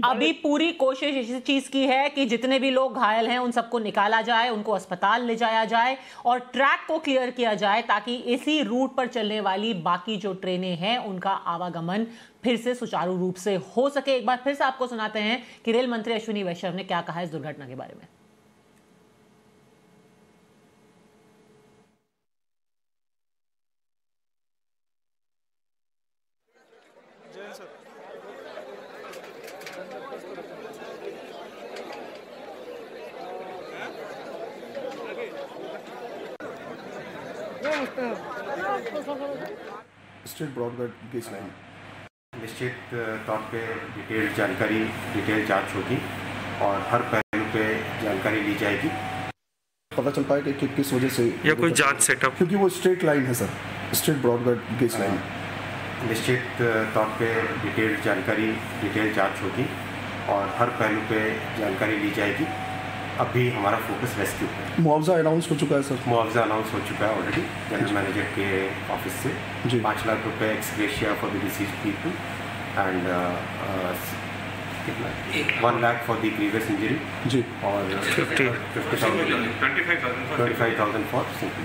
अभी पूरी कोशिश इस चीज की है कि जितने भी लोग घायल हैं उन सबको निकाला जाए, उनको अस्पताल ले जाया जाए और ट्रैक को क्लियर किया जाए ताकि इसी रूट पर चलने वाली बाकी जो ट्रेनें हैं उनका आवागमन फिर से सुचारू रूप से हो सके। एक बार फिर से आपको सुनाते हैं कि रेल मंत्री अश्विनी वैष्णव ने क्या कहा इस दुर्घटना के बारे में। स्टेट ब्रॉडगेज गेज लाइन निश्चित तौर पे डिटेल जांच होगी और हर पहलू पे जानकारी ली जाएगी। पता चल पाएगा कि किस वजह से या कोई जांच सेटअप, क्योंकि वो स्ट्रेट लाइन है sir, state broad gauge gauge line. निश्चित तौर पे डिटेल जांच होगी और हर पहलू पे जानकारी ली जाएगी। अभी हमारा फोकस रेस्क्यू पे। मुआवजा अनाउंस हो चुका है सर? मुआवजा अनाउंस हो चुका है ऑलरेडी जनरल मैनेजर के ऑफिस से जी। 5 लाख रुपए ex gratia for the deceased people and 1 lakh for the grievous injury जी और 25,000 फॉर सिंपल।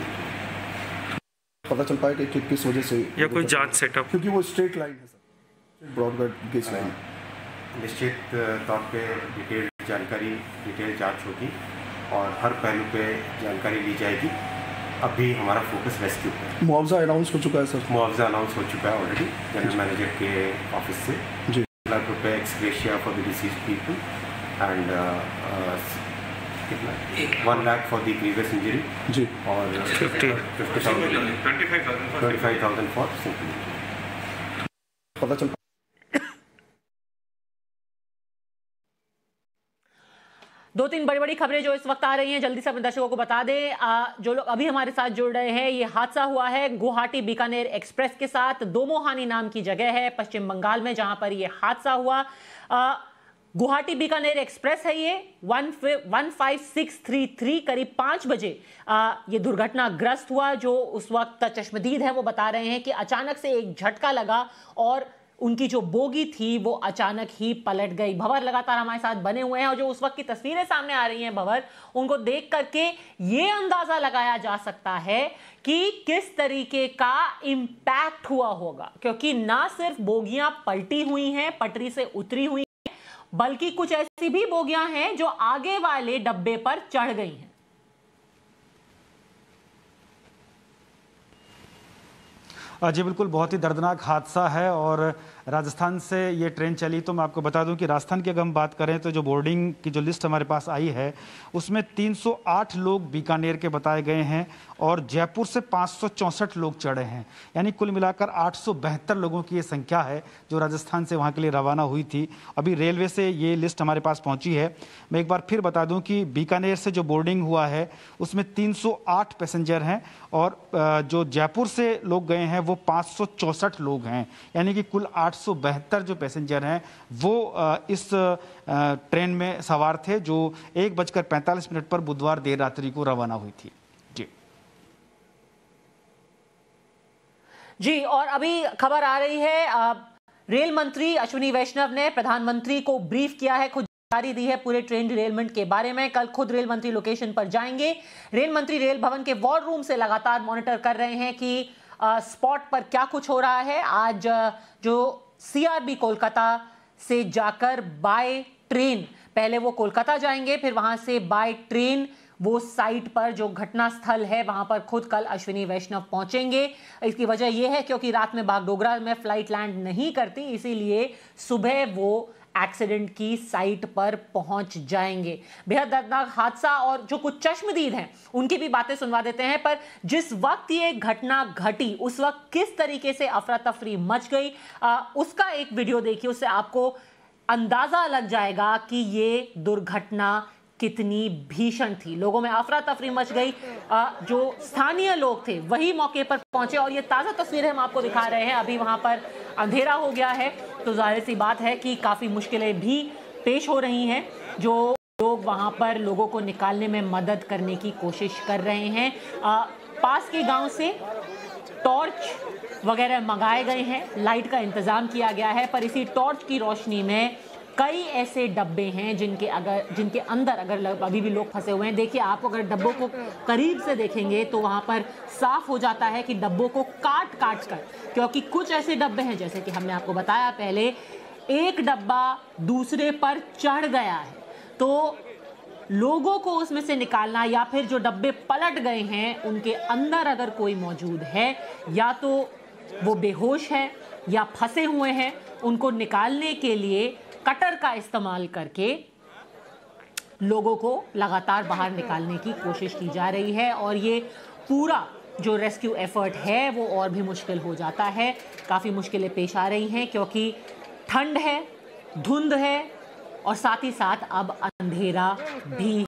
पता चल पाएगा कि किस वजह से या कोई जांच सेटअप, क्योंकि वो स्ट्रेट लाइन है सर, ब्रॉडगेज गेज लाइन। निश्चित तौर पे डिटेल जांच होगी और हर पहलू पे जानकारी ली जाएगी। अभी हमारा फोकस रेस्क्यू पे। मुआवजा अनाउंस हो चुका है सर? मुआवजा अनाउंस हो चुका है ऑलरेडी जनरल मैनेजर के ऑफिस से जी। 1 लाख रुपए ex gratia for the deceased people and 1 lakh for the grievous injury जी और 25,000 फॉर सिंपल। पता चल दो तीन बड़ी बड़ी खबरें जो इस वक्त आ रही हैं जल्दी से अपने दर्शकों को बता दें। जो लोग अभी हमारे साथ जुड़ रहे हैं, ये हादसा हुआ है गुवाहाटी बीकानेर एक्सप्रेस के साथ। दोमोहानी नाम की जगह है पश्चिम बंगाल में जहां पर ये हादसा हुआ। गुवाहाटी बीकानेर एक्सप्रेस है ये 15633 करीब 5 बजे ये दुर्घटनाग्रस्त हुआ। जो उस वक्त चश्मदीद है वो बता रहे हैं कि अचानक से एक झटका लगा और उनकी जो बोगी थी वो अचानक ही पलट गई। भंवर लगातार हमारे साथ बने हुए हैं और जो उस वक्त की तस्वीरें सामने आ रही हैं भंवर, उनको देख करके ये अंदाजा लगाया जा सकता है कि किस तरीके का इंपैक्ट हुआ होगा, क्योंकि ना सिर्फ बोगियां पलटी हुई हैं, पटरी से उतरी हुई हैं, बल्कि कुछ ऐसी भी बोगियां हैं जो आगे वाले डब्बे पर चढ़ गई हैं। जी बिल्कुल, बहुत ही दर्दनाक हादसा है और राजस्थान से ये ट्रेन चली। तो मैं आपको बता दूं कि राजस्थान की अगर हम बात करें तो जो बोर्डिंग की जो लिस्ट हमारे पास आई है उसमें 308 लोग बीकानेर के बताए गए हैं और जयपुर से 564 लोग चढ़े हैं, यानी कुल मिलाकर 872 लोगों की ये संख्या है जो राजस्थान से वहाँ के लिए रवाना हुई थी। अभी रेलवे से ये लिस्ट हमारे पास पहुँची है। मैं एक बार फिर बता दूँ कि बीकानेर से जो बोर्डिंग हुआ है उसमें 308 पैसेंजर हैं और जो जयपुर से लोग गए हैं वो 564 लोग हैं, यानी कि कुल 872 जो पैसेंजर हैं वो इस ट्रेन में सवार थे जो 1:45 पर बुधवार देर रात्रि को रवाना हुई थी। जी और अभी खबर आ रही है रेल मंत्री अश्विनी वैष्णव ने प्रधानमंत्री को ब्रीफ किया है, खुद जानकारी दी है पूरे ट्रेन डिरेलमेंट के बारे में। कल खुद रेल मंत्री लोकेशन पर जाएंगे। रेल मंत्री रेल भवन के वॉर रूम से लगातार मॉनिटर कर रहे हैं कि स्पॉट पर क्या कुछ हो रहा है। आज जो सीआरबी कोलकाता से जाकर बाय ट्रेन, पहले वो कोलकाता जाएंगे फिर वहां से बाय ट्रेन वो साइट पर जो घटना स्थल है वहां पर खुद कल अश्विनी वैष्णव पहुंचेंगे। इसकी वजह यह है क्योंकि रात में बागडोगरा में फ्लाइट लैंड नहीं करती, इसीलिए सुबह वो एक्सीडेंट की साइट पर पहुंच जाएंगे। बेहद दर्दनाक हादसा और जो कुछ चश्मदीद हैं उनकी भी बातें सुनवा देते हैं। पर जिस वक्त ये घटना घटी उस वक्त किस तरीके से अफरा तफरी मच गई उसका एक वीडियो देखिए, उससे आपको अंदाजा लग जाएगा कि ये दुर्घटना कितनी भीषण थी। लोगों में अफरा तफरी मच गई। जो स्थानीय लोग थे वही मौके पर पहुंचे और ये ताज़ा तस्वीरें हम आपको दिखा रहे हैं। अभी वहां पर अंधेरा हो गया है तो जाहिर सी बात है कि काफ़ी मुश्किलें भी पेश हो रही हैं। जो लोग वहां पर लोगों को निकालने में मदद करने की कोशिश कर रहे हैं। पास के गांव से टॉर्च वगैरह मंगाए गए हैं, लाइट का इंतज़ाम किया गया है, पर इसी टॉर्च की रोशनी में कई ऐसे डब्बे हैं जिनके अंदर अगर अभी भी लोग फंसे हुए हैं। देखिए, आप अगर डब्बों को करीब से देखेंगे तो वहां पर साफ हो जाता है कि डब्बों को काट काट कर, क्योंकि कुछ ऐसे डब्बे हैं जैसे कि हमने आपको बताया पहले, एक डब्बा दूसरे पर चढ़ गया है तो लोगों को उसमें से निकालना, या फिर जो डब्बे पलट गए हैं उनके अंदर अगर कोई मौजूद है या तो वो बेहोश है या फंसे हुए हैं, उनको निकालने के लिए कटर का इस्तेमाल करके लोगों को लगातार बाहर निकालने की कोशिश की जा रही है। और ये पूरा जो रेस्क्यू एफर्ट है वो और भी मुश्किल हो जाता है। काफ़ी मुश्किलें पेश आ रही हैं क्योंकि ठंड है, धुंध है और साथ ही साथ अब अंधेरा भी।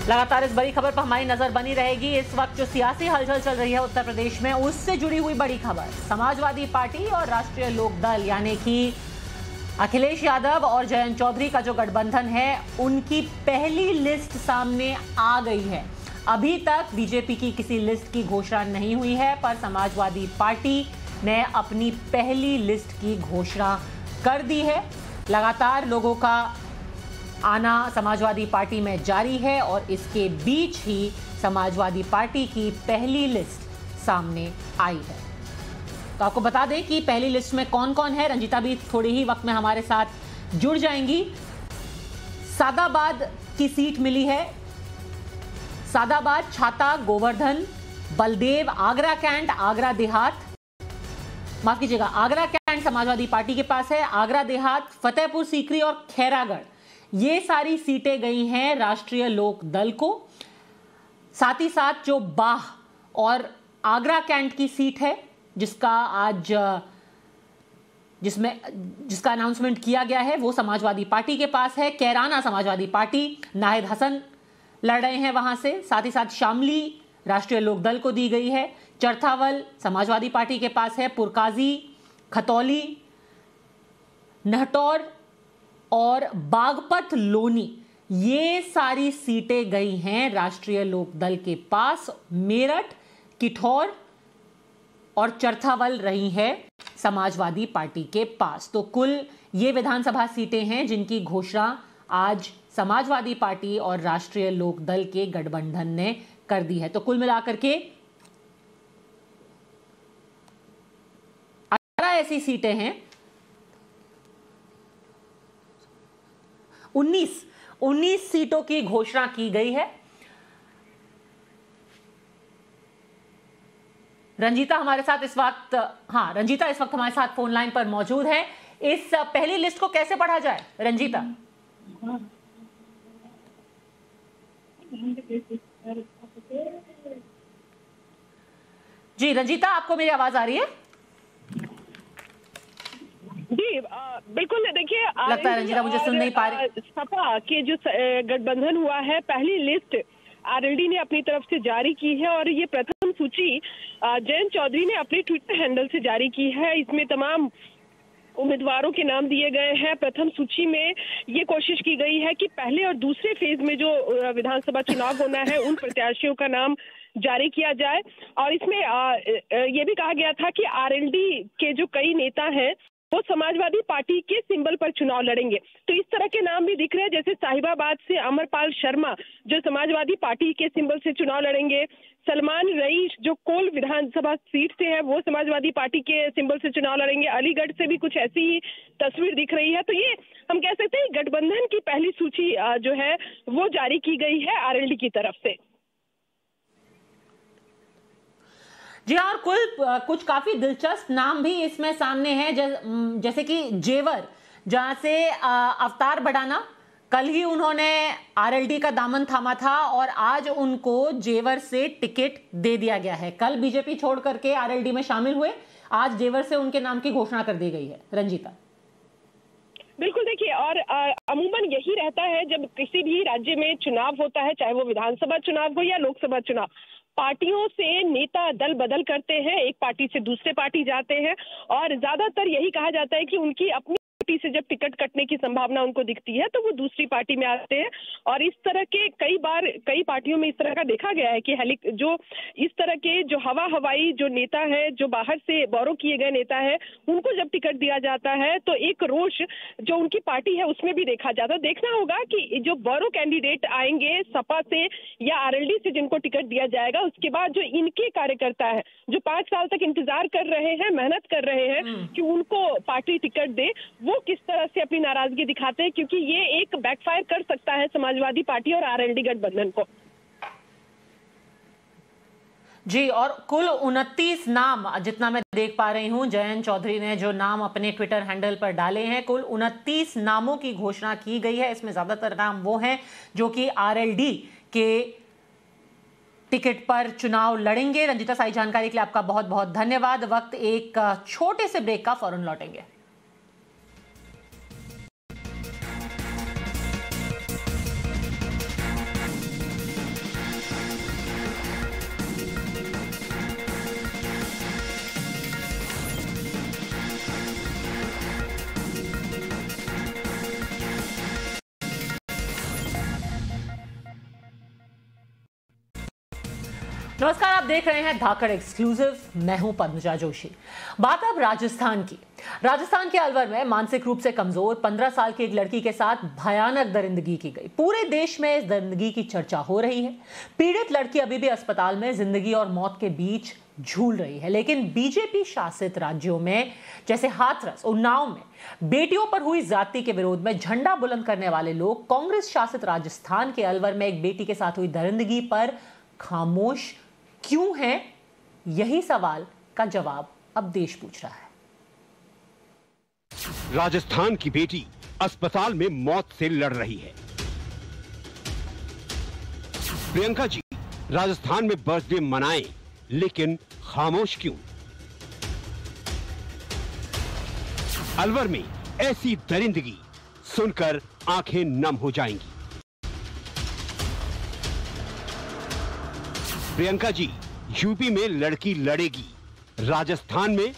लगातार इस बड़ी खबर पर हमारी नजर बनी रहेगी। इस वक्त जो सियासी हलचल चल रही है उत्तर प्रदेश में, उससे जुड़ी हुई बड़ी खबर, समाजवादी पार्टी और राष्ट्रीय लोकदल यानी कि अखिलेश यादव और जयंत चौधरी का जो गठबंधन है, उनकी पहली लिस्ट सामने आ गई है। अभी तक बीजेपी की किसी लिस्ट की घोषणा नहीं हुई है, पर समाजवादी पार्टी ने अपनी पहली लिस्ट की घोषणा कर दी है। लगातार लोगों का आना समाजवादी पार्टी में जारी है और इसके बीच ही समाजवादी पार्टी की पहली लिस्ट सामने आई है। तो आपको बता दें कि पहली लिस्ट में कौन कौन है। रंजीता भी थोड़ी ही वक्त में हमारे साथ जुड़ जाएंगी। सादाबाद की सीट मिली है, सादाबाद, छाता, गोवर्धन, बलदेव, आगरा कैंट, आगरा देहात, माफ कीजिएगा, आगरा कैंट समाजवादी पार्टी के पास है, आगरा देहात, फतेहपुर सीकरी और खैरागढ़, ये सारी सीटें गई हैं राष्ट्रीय लोक दल को। साथ ही साथ जो बाह और आगरा कैंट की सीट है जिसका अनाउंसमेंट किया गया है, वो समाजवादी पार्टी के पास है। कैराना समाजवादी पार्टी, नाहिद हसन लड़ रहे हैं वहां से। साथ ही साथ शामली राष्ट्रीय लोकदल को दी गई है। चरथावल समाजवादी पार्टी के पास है। पुरकाजी, खतौली, नहटौर और बागपत लोनी, ये सारी सीटें गई हैं राष्ट्रीय लोकदल के पास। मेरठ, किठौर और चरथावल रही है समाजवादी पार्टी के पास। तो कुल ये विधानसभा सीटें हैं जिनकी घोषणा आज समाजवादी पार्टी और राष्ट्रीय लोकदल के गठबंधन ने कर दी है। तो कुल मिलाकर के 18 ऐसी सीटें हैं, 19 सीटों की घोषणा की गई है। रंजीता हमारे साथ इस वक्त, रंजीता इस वक्त हमारे साथ फोन लाइन पर मौजूद है। इस पहली लिस्ट को कैसे पढ़ा जाए रंजीता? जी रंजीता, आपको मेरी आवाज आ रही है? जी बिल्कुल। देखिए, लगता है रंजीता मुझे सुन नहीं पा रही। सपा के जो गठबंधन हुआ है, पहली लिस्ट आरएलडी ने अपनी तरफ से जारी की है और ये प्रथम सूची जयंत चौधरी ने अपने ट्विटर हैंडल से जारी की है। इसमें तमाम उम्मीदवारों के नाम दिए गए हैं। प्रथम सूची में ये कोशिश की गई है कि पहले और दूसरे फेज में जो विधानसभा चुनाव होना है उन प्रत्याशियों का नाम जारी किया जाए। और इसमें ये भी कहा गया था कि आरएलडी के जो कई नेता हैं वो समाजवादी पार्टी के सिंबल पर चुनाव लड़ेंगे। तो इस तरह के नाम भी दिख रहे हैं, जैसे साहिबाबाद से अमरपाल शर्मा जो समाजवादी पार्टी के सिंबल से चुनाव लड़ेंगे। सलमान रईस जो कोल विधानसभा सीट से है वो समाजवादी पार्टी के सिंबल से चुनाव लड़ेंगे। अलीगढ़ से भी कुछ ऐसी ही तस्वीर दिख रही है। तो ये हम कह सकते हैं गठबंधन की पहली सूची जो है वो जारी की गई है आरएलडी की तरफ से। जी हाँ, और कुछ काफी दिलचस्प नाम भी इसमें सामने हैं, जैसे कि जेवर, जहां से अवतार बड़ाना, कल ही उन्होंने आरएलडी का दामन थामा था और आज उनको जेवर से टिकट दे दिया गया है। कल बीजेपी छोड़ करके आरएलडी में शामिल हुए, आज जेवर से उनके नाम की घोषणा कर दी गई है। रंजीता बिल्कुल। देखिए, और अमूमन यही रहता है जब किसी भी राज्य में चुनाव होता है, चाहे वो विधानसभा चुनाव हो या लोकसभा चुनाव, पार्टियों से नेता दल बदल करते हैं, एक पार्टी से दूसरे पार्टी जाते हैं और ज्यादातर यही कहा जाता है कि उनकी अपनी पार्टी से जब टिकट कटने की संभावना उनको दिखती है तो वो दूसरी पार्टी में आते हैं। और इस तरह के कई पार्टियों में इस तरह का देखा गया है कि जो इस तरह के जो हवाई जो नेता है, जो बाहर से बोरो किए गए नेता है, उनको जब टिकट दिया जाता है तो एक रोष जो उनकी पार्टी है उसमें भी देखा जाता है। देखना होगा कि जो बोरो कैंडिडेट आएंगे सपा से या आरएलडी से जिनको टिकट दिया जाएगा, उसके बाद जो इनके कार्यकर्ता है जो 5 साल तक इंतजार कर रहे हैं, मेहनत कर रहे हैं कि उनको पार्टी टिकट दे, वो किस तरह से अपनी नाराजगी दिखाते हैं, क्योंकि ये एक बैकफायर कर सकता है समाजवादी पार्टी और आरएलडी गठबंधन को। जी, और कुल 29 नाम जितना मैं देख पा रही हूं, जयंत चौधरी ने जो नाम अपने ट्विटर हैंडल पर डाले हैं, कुल 29 नामों की घोषणा की गई है। इसमें ज्यादातर नाम वो हैं जो कि आरएलडी के टिकट पर चुनाव लड़ेंगे। रंजिता साई, जानकारी के लिए आपका बहुत बहुत धन्यवाद। वक्त एक छोटे से ब्रेक का, फौरन लौटेंगे। नमस्कार, आप देख रहे हैं धाकड़ एक्सक्लूसिव। मैं हूं पद्मजा जोशी। बात अब राजस्थान की। राजस्थान के अलवर में मानसिक रूप से कमजोर 15 साल की एक लड़की के साथ भयानक दरिंदगी की गई। पूरे देश में इस दरिंदगी की चर्चा हो रही है। पीड़ित लड़की अभी भी अस्पताल में जिंदगी और मौत के बीच झूल रही है। लेकिन बीजेपी शासित राज्यों में जैसे हाथरस, उन्नाव में बेटियों पर हुई ज्यादती के विरोध में झंडा बुलंद करने वाले लोग कांग्रेस शासित राजस्थान के अलवर में एक बेटी के साथ हुई दरिंदगी पर खामोश क्यों है? यही सवाल का जवाब अब देश पूछ रहा है। राजस्थान की बेटी अस्पताल में मौत से लड़ रही है। प्रियंका जी राजस्थान में बर्थडे मनाएं, लेकिन खामोश क्यों? अलवर में ऐसी दरिंदगी सुनकर आंखें नम हो जाएंगी। प्रियंका जी यूपी में लड़की लड़ेगी, राजस्थान में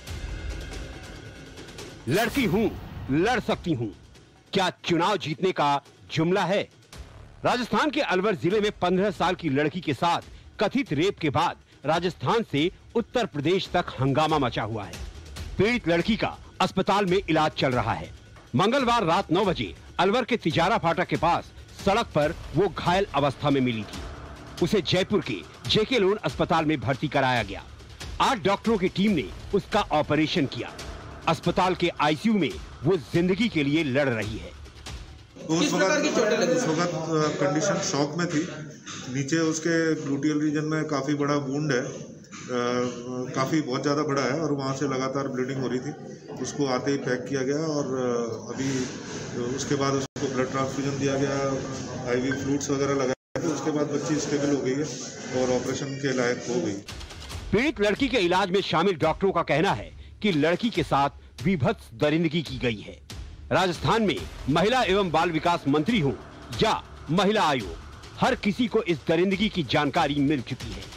लड़की हूं, लड़ सकती हूं, क्या चुनाव जीतने का जुमला है? राजस्थान के अलवर जिले में 15 साल की लड़की के साथ कथित रेप के बाद राजस्थान से उत्तर प्रदेश तक हंगामा मचा हुआ है। पीड़ित लड़की का अस्पताल में इलाज चल रहा है। मंगलवार रात 9 बजे अलवर के तिजारा फाटक के पास सड़क पर वो घायल अवस्था में मिली थी। उसे जयपुर के जेके लोन अस्पताल में भर्ती कराया गया। 8 डॉक्टरों की टीम ने उसका ऑपरेशन किया। अस्पताल के आईसीयू में वो जिंदगी के लिए लड़ रही है। उस वक्त कंडीशन शॉक में थी। नीचे उसके ग्लूटियल रीजन में काफ़ी बड़ा वुंड है, काफ़ी बहुत ज़्यादा बड़ा है और वहाँ से लगातार ब्लीडिंग हो रही थी। उसको आते ही पैक किया गया और अभी उसके बाद उसको ब्लड ट्रांसफ्यूजन दिया गया, आईवी फ्लूइड्स वगैरह लगाया। उसके बाद बच्ची स्टेबल हो गई है और ऑपरेशन के लायक हो गई। पीड़ित लड़की के इलाज में शामिल डॉक्टरों का कहना है कि लड़की के साथ विभत्स दरिंदगी की गई है। राजस्थान में महिला एवं बाल विकास मंत्री हो या महिला आयोग, हर किसी को इस दरिंदगी की जानकारी मिल चुकी है।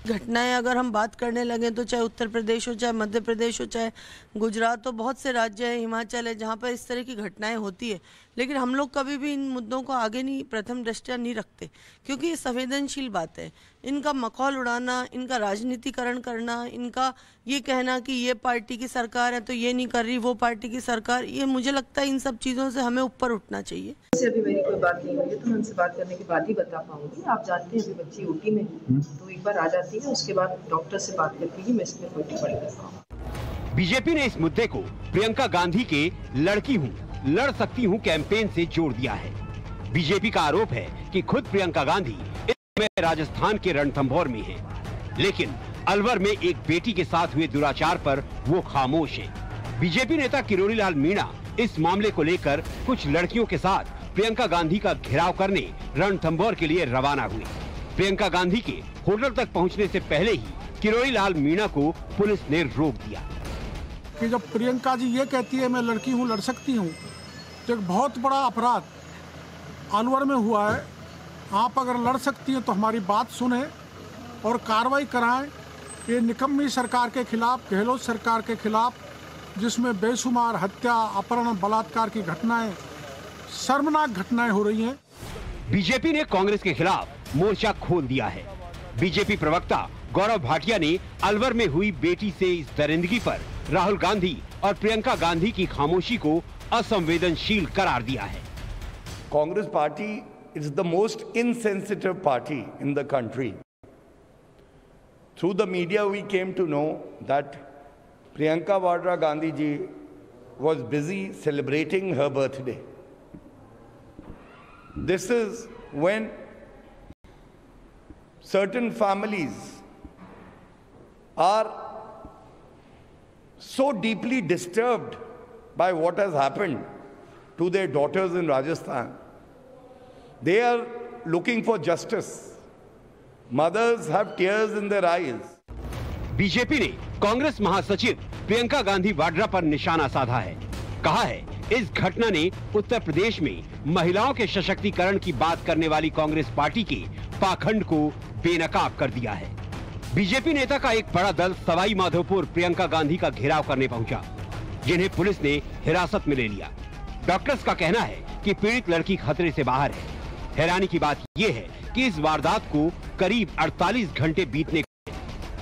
घटनाएं अगर हम बात करने लगे तो चाहे उत्तर प्रदेश हो, चाहे मध्य प्रदेश हो, चाहे गुजरात हो, बहुत से राज्य है, हिमाचल है, जहाँ पर इस तरह की घटनाएं होती है। लेकिन हम लोग कभी भी इन मुद्दों को आगे नहीं, प्रथम दृष्टया नहीं रखते, क्योंकि ये संवेदनशील बात है। इनका मखौल उड़ाना, इनका राजनीतिकरण करना, इनका ये कहना कि ये पार्टी की सरकार है तो ये नहीं कर रही, वो पार्टी की सरकार, ये मुझे लगता है इन सब चीज़ों से हमें ऊपर उठना चाहिए। अभी मेरी कोई बात नहीं हुई है तो मैं उनसे बात करने के बाद ही बता पाऊंगी। आप जानते हैं अभी बच्ची ओटी में है, तो एक बार आ जाती है, उसके बाद डॉक्टर से बात करके ही मैं इसमें कोई टिप्पणी कर पाऊंगी। बीजेपी ने इस मुद्दे को प्रियंका गांधी के लड़की हूँ, लड़ सकती हूँ कैंपेन से जोड़ दिया है। बीजेपी का आरोप है कि खुद प्रियंका गांधी इसमें राजस्थान के रणथंभौर में है, लेकिन अलवर में एक बेटी के साथ हुए दुराचार पर वो खामोश है। बीजेपी नेता किरोड़ी लाल मीणा इस मामले को लेकर कुछ लड़कियों के साथ प्रियंका गांधी का घेराव करने रणथंभौर के लिए रवाना हुए। प्रियंका गांधी के होटल तक पहुंचने से पहले ही किरोड़ी लाल मीणा को पुलिस ने रोक दिया। कि जब प्रियंका जी ये कहती है मैं लड़की हूँ, लड़ सकती हूँ, तो एक बहुत बड़ा अपराध अलवर में हुआ है। आप अगर लड़ सकती हैं तो हमारी बात सुने और कार्रवाई कराएं। ये निकम्मी सरकार के खिलाफ, गहलोत सरकार के खिलाफ जिसमें बेशुमार हत्या, अपहरण, बलात्कार की घटनाएं, शर्मनाक घटनाएं हो रही हैं। बीजेपी ने कांग्रेस के खिलाफ मोर्चा खोल दिया है। बीजेपी प्रवक्ता गौरव भाटिया ने अलवर में हुई बेटी से इस दरिंदगी पर राहुल गांधी और प्रियंका गांधी की खामोशी को असंवेदनशील करार दिया है। Congress party is the most insensitive party in the country. Through the media we came to know that Priyanka Vadra Gandhi ji was busy celebrating her birthday. This is when certain families are so deeply disturbed by what has happened to their daughters in Rajasthan. They are looking for justice. Mothers have tears in their eyes. BJP ने कांग्रेस महासचिव प्रियंका गांधी वाड्रा पर निशाना साधा है। कहा है इस घटना ने उत्तर प्रदेश में महिलाओं के सशक्तिकरण की बात करने वाली कांग्रेस पार्टी के पाखंड को बेनकाब कर दिया है। बीजेपी नेता का एक बड़ा दल सवाई माधोपुर प्रियंका गांधी का घेराव करने पहुंचा, जिन्हें पुलिस ने हिरासत में ले लिया। डॉक्टर्स का कहना है कि पीड़ित लड़की खतरे से बाहर है। हैरानी की बात यह है कि इस वारदात को करीब 48 घंटे बीतने को,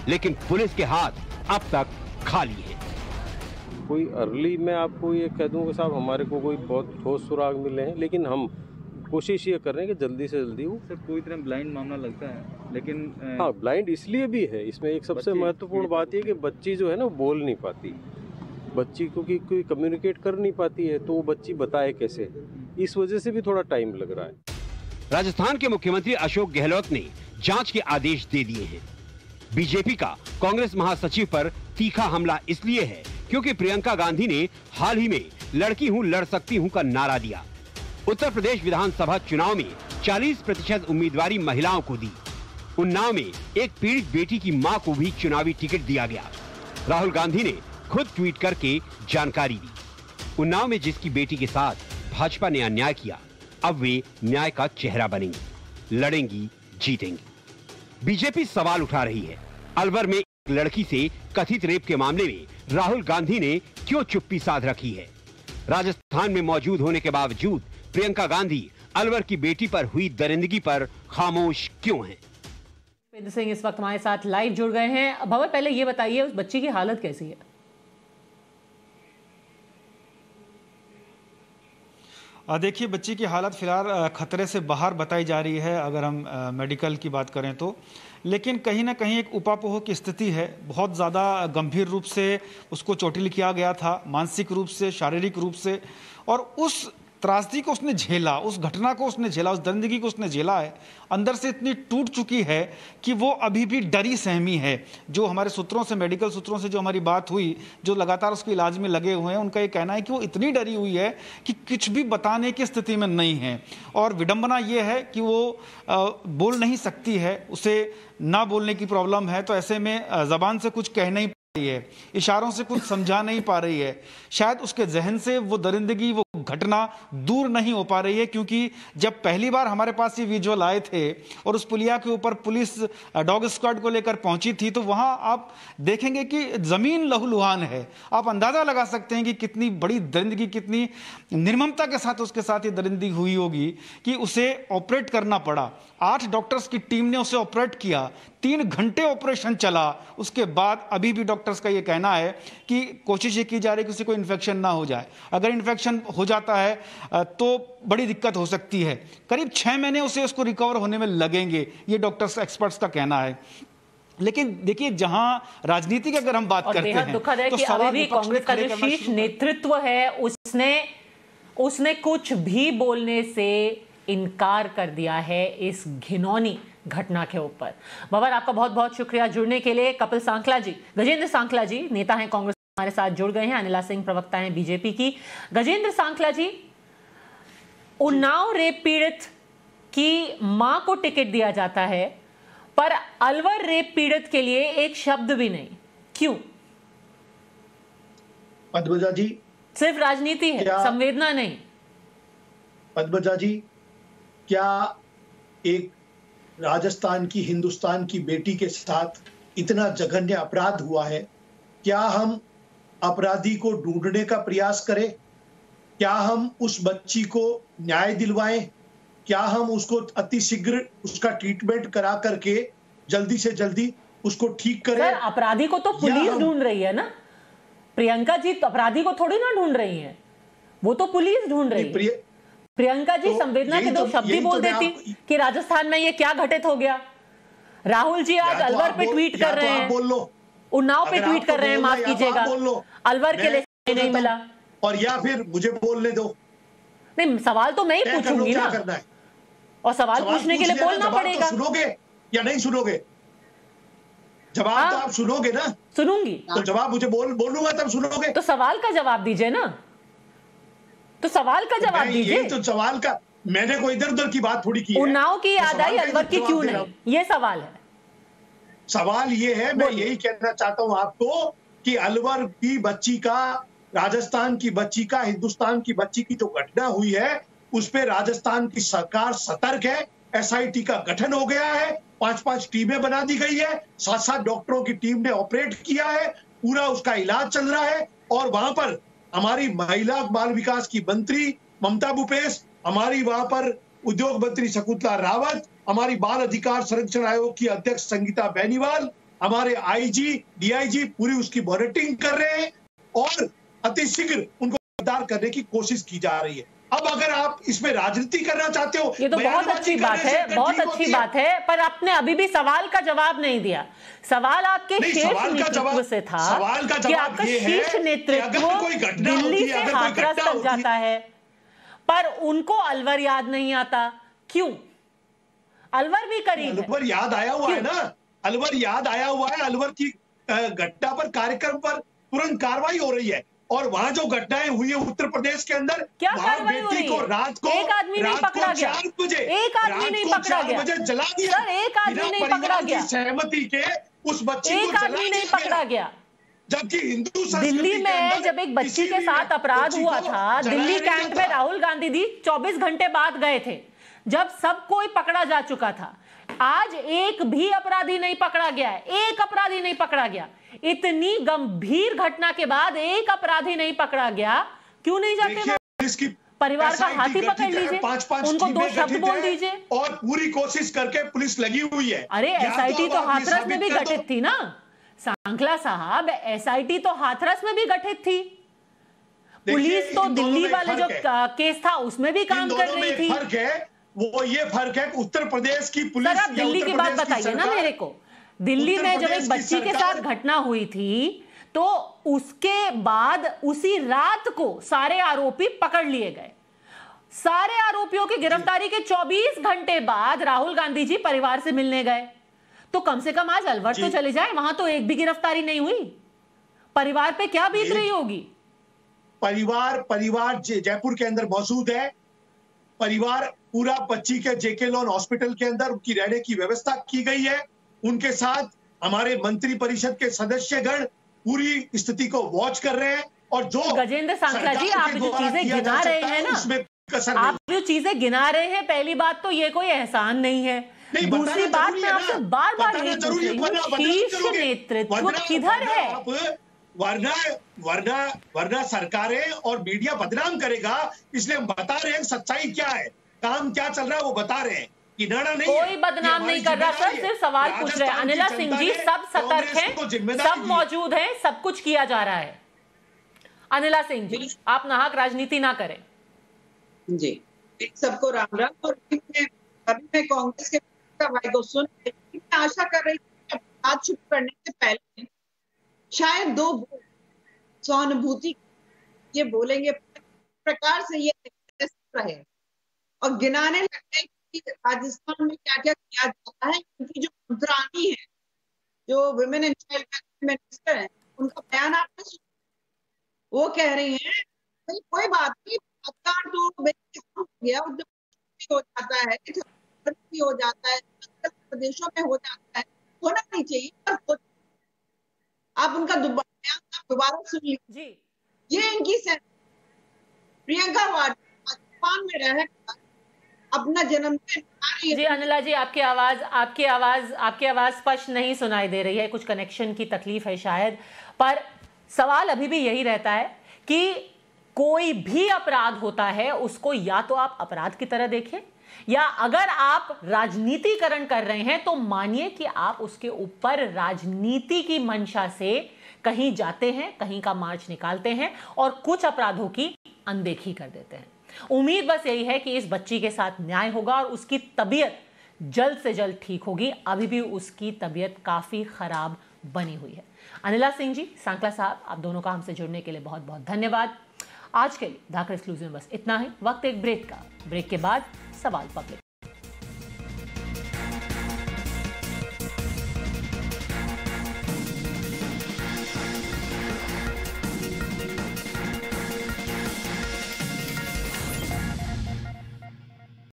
लेकिन पुलिस के हाथ अब तक खाली है। कोई अर्ली मैं आपको ये कह दूं कि साहब हमारे को कोई बहुत ठोस सुराग मिले हैं, लेकिन हम कोशिश ये कर रहे हैं कि जल्दी से जल्दी वो। सर पूरी तरह ब्लाइंड मामला लगता है, लेकिन हाँ ब्लाइंड इसलिए भी है। इसमें एक सबसे महत्वपूर्ण बात ये कि बच्ची जो है ना बोल नहीं पाती, बच्ची को कोई कम्युनिकेट कर नहीं पाती है, तो वो बच्ची बताए कैसे, इस वजह से भी थोड़ा टाइम लग रहा है। राजस्थान के मुख्यमंत्री अशोक गहलोत ने जांच के आदेश दे दिए हैं। बीजेपी का कांग्रेस महासचिव पर तीखा हमला इसलिए है क्योंकि प्रियंका गांधी ने हाल ही में लड़की हूं लड़ सकती हूं का नारा दिया। उत्तर प्रदेश विधानसभा चुनाव में 40% उम्मीदवारी महिलाओं को दी। उन्नाव में एक पीड़ित बेटी की मां को भी चुनावी टिकट दिया गया। राहुल गांधी ने खुद ट्वीट करके जानकारी दी। उन्नाव में जिसकी बेटी के साथ भाजपा ने अन्याय किया, अब वे न्याय का चेहरा बनेंगी, लड़ेंगी, जीतेंगी। बीजेपी सवाल उठा रही है, अलवर में एक लड़की से कथित रेप के मामले में राहुल गांधी ने क्यों चुप्पी साध रखी है? राजस्थान में मौजूद होने के बावजूद प्रियंका गांधी अलवर की बेटी पर हुई दरिंदगी पर खामोश क्यों हैं? भूपेंद्र सिंह इस वक्त हमारे साथ लाइव जुड़ गए हैं। भवर पहले ये बताइए उस बच्ची की हालत कैसी है? देखिए बच्ची की हालत फिलहाल खतरे से बाहर बताई जा रही है अगर हम मेडिकल की बात करें तो, लेकिन कहीं ना कहीं एक उपापोह की स्थिति है। बहुत ज़्यादा गंभीर रूप से उसको चोटिल किया गया था, मानसिक रूप से, शारीरिक रूप से, और उस त्रासदी को उसने झेला, उस घटना को उसने झेला, उस दरिंदगी को उसने झेला है। अंदर से इतनी टूट चुकी है कि वो अभी भी डरी सहमी है। जो हमारे सूत्रों से, मेडिकल सूत्रों से जो हमारी बात हुई, जो लगातार उसके इलाज में लगे हुए हैं, उनका ये कहना है कि वो इतनी डरी हुई है कि कुछ भी बताने की स्थिति में नहीं है। और विडंबना ये है कि वो बोल नहीं सकती है, उसे ना बोलने की प्रॉब्लम है, तो ऐसे में जबान से कुछ कह नहीं है, इशारों से कुछ समझा नहीं पा रही है। शायद उसके जहन से वो दरिंदगी, वो घटना दूर नहीं हो पा रही है, क्योंकि जब पहली बार हमारे पास ये विजुअल आए थे और उस पुलिया के ऊपर पुलिस डॉग स्क्वाड को लेकर पहुंची थी, तो वहां आप देखेंगे कि जमीन लहूलुहान है। आप अंदाजा लगा सकते हैं कि कितनी बड़ी दरिंदगी, कितनी निर्ममता के साथ उसके साथ ये दरिंदगी हुई होगी कि उसे ऑपरेट करना पड़ा। 8 डॉक्टर्स की टीम ने उसे ऑपरेट किया, 3 घंटे ऑपरेशन चला। उसके बाद अभी भी डॉक्टर्स का ये कहना है कि कोशिश ये की जा रही है कि उसे कोई इन्फेक्शन ना हो जाए। अगर इन्फेक्शन हो जाता है तो बड़ी दिक्कत हो सकती है। करीब 6 महीने उसको रिकवर होने में लगेंगे, ये डॉक्टर्स, एक्सपर्ट्स का कहना है। लेकिन देखिए, जहां राजनीति की अगर हम बात करते हैं, दुखद है कि अभी भी कांग्रेस का जो शीर्ष नेतृत्व है उसने कुछ भी बोलने से इनकार कर दिया है इस घिनौनी घटना के ऊपर। भवर, आपका बहुत बहुत शुक्रिया जुड़ने के लिए। कपिल सांखला जी, गजेंद्र सांखला जी नेता हैं कांग्रेस, हमारे साथ जुड़ गए हैं। अनिला सिंह प्रवक्ता हैं बीजेपी की। गजेंद्र सांखला जी, उन्नाव रेप पीड़ित की मां को टिकट दिया जाता है, पर अलवर रेप पीड़ित के लिए एक शब्द भी नहीं, क्यों? पद्मजा जी, सिर्फ राजनीति है, संवेदना नहीं। पद्मजा जी, क्या एक राजस्थान की, हिंदुस्तान की बेटी के साथ इतना जघन्य अपराध हुआ है? क्या हम अपराधी को ढूंढने का प्रयास करें, क्या हम उस बच्ची को न्याय दिलवाएं, क्या हम उसको अतिशीघ्र उसका ट्रीटमेंट करा करके जल्दी से जल्दी उसको ठीक करें। सर, अपराधी को तो पुलिस ढूंढ रही है ना, प्रियंका जी अपराधी को थोड़ी ना ढूंढ रही है, वो तो पुलिस ढूंढ रही है। प्रियंका जी तो संवेदना के दो शब्द ही बोल देती कि राजस्थान में ये क्या घटित हो गया। राहुल जी आज अलवर पे ट्वीट कर रहे हैं, उन्नाव पे ट्वीट कर रहे हैं, माफ कीजिएगा, अलवर के लिए नहीं मिला, और या फिर मुझे बोलने दो। नहीं, सवाल तो मैं ही पूछूंगी ना, और सवाल पूछने के लिए बोलना पड़ेगा। सुनोगे या नहीं सुनोगे? जवाब तो आप सुनोगे ना? सुनूंगी। तो जवाब मुझे बोलूंगा तब सुनोगे। तो सवाल का जवाब दीजिए ना, तो सवाल का जवाब दीजिए। तो सवाल का मैंने कोई इधर उधर की बात थोड़ी की है। उन्नाव की याद आई, अलवर की क्यों नहीं, ये सवाल है। सवाल ये है, मैं यही कहना चाहता हूं आपको कि अलवर की बच्ची का, राजस्थान की बच्ची का, हिंदुस्तान की बच्ची की जो घटना हुई है उस पे राजस्थान की सरकार सतर्क है। एसआईटी का गठन हो गया है, 5-5 टीमें बना दी गई है, 7-7 डॉक्टरों की टीम ने ऑपरेट किया है, पूरा उसका इलाज चल रहा है। और वहां पर हमारी महिला बाल विकास की मंत्री ममता भूपेश, हमारी वहां पर उद्योग मंत्री शकुंतला रावत, हमारी बाल अधिकार संरक्षण आयोग की अध्यक्ष संगीता बेनीवाल, हमारे आईजी डीआईजी पूरी उसकी मॉनिटरिंग कर रहे हैं और अतिशीघ्र उनको गिरफ्तार करने की कोशिश की जा रही है। अब अगर आप इसमें राजनीति करना चाहते हो, ये तो बहुत अच्छी बात है, बहुत अच्छी बात है, पर आपने अभी भी सवाल का जवाब नहीं दिया। सवाल आपके शीर्ष नेतृत्व से था कि आपका शीर्ष नेतृत्व दिल्ली से हाथरस तक जाता है, पर उनको अलवर याद नहीं आता, क्यों? अलवर भी करीब है। अलवर याद आया हुआ है ना, अलवर याद आया हुआ है। अलवर की घटना पर, कार्यक्रम पर तुरंत कार्रवाई हो रही है। और वहां जो घटनाएं हुई है उत्तर प्रदेश के अंदर, क्या कार्रवाई हो रही है? रात को एक आदमी नहीं पकड़ा गया, 4 बजे, एक आदमी नहीं पकड़ा गया, जला दिया सर, एक आदमी नहीं पकड़ा गया, सहमति के उस बच्ची को एक आदमी नहीं पकड़ा गया। जबकि हिंदू दिल्ली में जब एक बच्ची के साथ अपराध हुआ था, दिल्ली कैंट में राहुल गांधी जी 24 घंटे बाद गए थे, जब सब कोई पकड़ा जा चुका था। आज एक भी अपराधी नहीं पकड़ा गया है, एक अपराधी नहीं पकड़ा गया। इतनी गंभीर घटना के बाद एक अपराधी नहीं पकड़ा गया, क्यों नहीं जाके परिवार का हाथी पकड़ लीजिए, उनको 2 शब्द बोल दीजिए। और पूरी कोशिश करके पुलिस लगी हुई है। अरे एसआईटी तो हाथरस में भी गठित थी ना सांखला साहब, एसआईटी तो हाथरस में भी गठित थी, पुलिस तो दिल्ली वाले जो केस था उसमें भी काम कर रही थी। फर्क है, वो ये फर्क है उत्तर प्रदेश की पुलिस। सर आप दिल्ली की बात बताइए ना मेरे को। दिल्ली में जब एक बच्ची के साथ घटना हुई थी तो उसके बाद उसी रात को सारे आरोपी पकड़ लिए गए। सारे आरोपियों की गिरफ्तारी के 24 घंटे बाद राहुल गांधी जी परिवार से मिलने गए। तो कम से कम आज अलवर तो चले जाए, वहां तो एक भी गिरफ्तारी नहीं हुई। परिवार पे क्या बीत रही होगी? परिवार जयपुर के अंदर मौजूद है। परिवार पूरा बच्ची के जेके लॉन हॉस्पिटल के अंदर उनकी रहने की व्यवस्था की गई है। उनके साथ हमारे मंत्री परिषद के सदस्यगण पूरी स्थिति को वॉच कर रहे हैं। और जो गजेंद्र सांखला जी, आप जो चीजें गिना रहे हैं ना, आप जो चीजें गिना रहे हैं, पहली बात तो ये कोई एहसान नहीं है। दूसरी बात मैं आपसे बार बार ये पूछ रही हूँ, शीर्ष नेतृत्व किधर है? वरना सरकारें और मीडिया बदनाम करेगा। इसलिए हम बता रहे हैं सच्चाई क्या है, काम क्या चल रहा है वो बता रहे हैं। कोई बदनाम नहीं कर रहा सर, सिर्फ सवाल पूछ रहे हैं। अनिला सिंह जी, सब सतर्क हैं, सब मौजूद हैं, सब कुछ किया जा रहा है। अनिला सिंह जी, आप नाहक राजनीति ना करें। जी, सबको राम राम। और अभी मैं कांग्रेस के भाई को सुन मैं आशा कर रही थी बात शुरू करने से पहले शायद 2 सहानुभूति ये बोलेंगे प्रकार से ये रहे और गिनाने लगते कि राजस्थान में क्या क्या किया जाता है। उनकी जो मंत्राणी है, जो विमेन एंड चाइल्ड मिनिस्टर है, उनका बयान आपने सुना। वो कह रही हैं भाई कोई बात नहीं, तो हो गया, हो जाता है, भी हो जाता है, प्रदेशों में हो जाता है, होना नहीं चाहिए पर आप उनका दोबारा सुन लीजिए। ये इनकी प्रियंका वाड्रा राजस्थान में रहकर अपना जन्मदिन। जी अनिला जी, आपकी आवाज स्पष्ट नहीं सुनाई दे रही है, कुछ कनेक्शन की तकलीफ है शायद। पर सवाल अभी भी यही रहता है कि कोई भी अपराध होता है उसको या तो आप अपराध की तरह देखें, या अगर आप राजनीतिकरण कर रहे हैं तो मानिए कि आप उसके ऊपर राजनीति की मंशा से कहीं जाते हैं, कहीं का मार्च निकालते हैं और कुछ अपराधों की अनदेखी कर देते हैं। उम्मीद बस यही है कि इस बच्ची के साथ न्याय होगा और उसकी तबीयत जल्द से जल्द ठीक होगी। अभी भी उसकी तबीयत काफी खराब बनी हुई है। अनिला सिंह जी, सांकला साहब, आप दोनों का हमसे जुड़ने के लिए बहुत बहुत धन्यवाद। आज के लिए धाकर एक्सक्लूसिव में बस इतना ही। वक्त एक ब्रेक का, ब्रेक के बाद सवाल पब्लिक।